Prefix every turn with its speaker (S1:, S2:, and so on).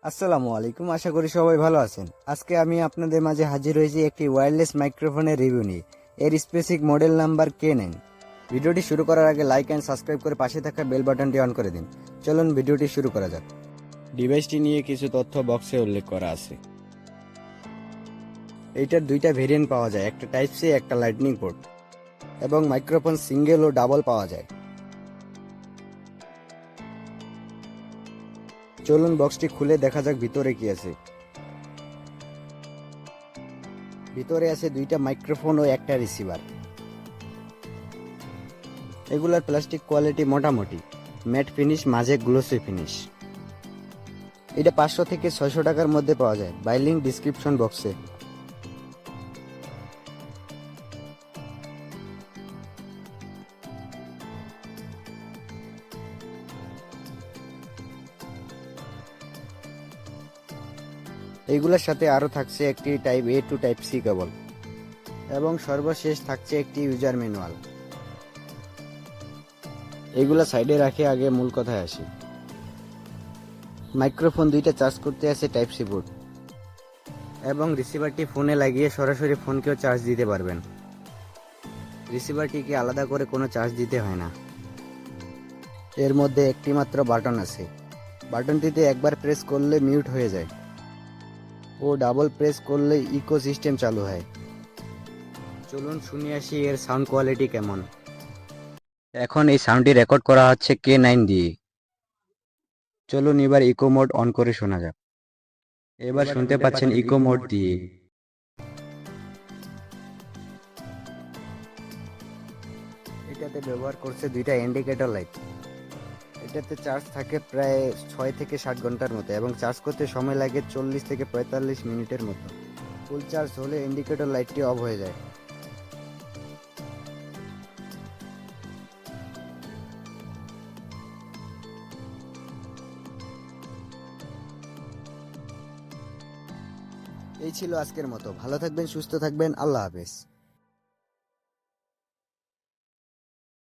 S1: আসসালামু আলাইকুম, আশা করি সবাই ভালো আছেন। আজকে আমি আপনাদের মাঝে হাজির হয়েছি একটি ওয়্যারলেস মাইক্রোফোনের রিভিউ নিয়ে। এর স্পেসিফিক মডেল নাম্বার K9। ভিডিওটি শুরু করার আগে লাইক অ্যান্ড সাবস্ক্রাইব করে পাশে থাকা বেল বাটনটি অন করে দিন। চলুন ভিডিওটি শুরু করা যাক। ডিভাইসটি নিয়ে কিছু তথ্য বক্সে উল্লেখ করা আছে। এইটার দুইটা ভেরিয়েন্ট পাওয়া যায়, একটা টাইপ সি, একটা লাইটনিং পোর্ট, এবং মাইক্রোফোন সিঙ্গেল ও ডাবল পাওয়া যায়। চলুন বক্সটি খুলে দেখা যাক ভিতরে কি আছে। ভিতরে আছে দুইটা মাইক্রোফোন ও একটা রিসিভার। এগুলার প্লাস্টিক কোয়ালিটি মোটামুটি ম্যাট ফিনিশ, মাঝে গ্লোসি ফিনিশ। এটা 500 থেকে 600 টাকার মধ্যে পাওয়া যায়। বাই লিঙ্ক ডিসক্রিপশন বক্সে। এইগুলোর সাথে আরো থাকছে একটি type A to type C cable, এবং সর্বশেষ থাকছে একটি ইউজার ম্যানুয়াল। এইগুলা সাইডে রাখে আগে মূল কথায় আসি। মাইক্রোফোন দুইটা চার্জ করতে আছে টাইপ সি পোর্ট, এবং রিসিভারটি ফোনে লাগিয়ে সরাসরি ফোনকেও চার্জ দিতে পারবেন। রিসিভারটিকে আলাদা করে কোনো চার্জ দিতে হয় না। এর মধ্যে একটি মাত্র বাটন আছে। বাটনটিতে একবার প্রেস করলে মিউট হয়ে যায় ও ডাবল প্রেস করলে ইকো সিস্টেম চালু হয়। চলুন শুনে আসি এর সাউন্ড কোয়ালিটি কেমন। এখন এই সাউন্ডটি রেকর্ড করা হচ্ছে K9 দিয়ে। চলুন এবার ইকো মোড অন করে শোনা যাক। এবার শুনতে পাচ্ছেন ইকো মোড দিয়ে। এটাতে ব্যবহার করছে দুইটা ইন্ডিকেটর লাইট। এটাতে চার্জ থাকে প্রায় 6 থেকে 7 ঘন্টার মতো, এবং চার্জ করতে সময় লাগে 40 থেকে 45 মিনিটের মতো। ফুল চার্জ হলে ইন্ডিকেটর লাইটটি অফ হয়ে যায়। এই ছিল আজকের মতো। ভালো থাকবেন, সুস্থ থাকবেন, আল্লাহ হাফেজ।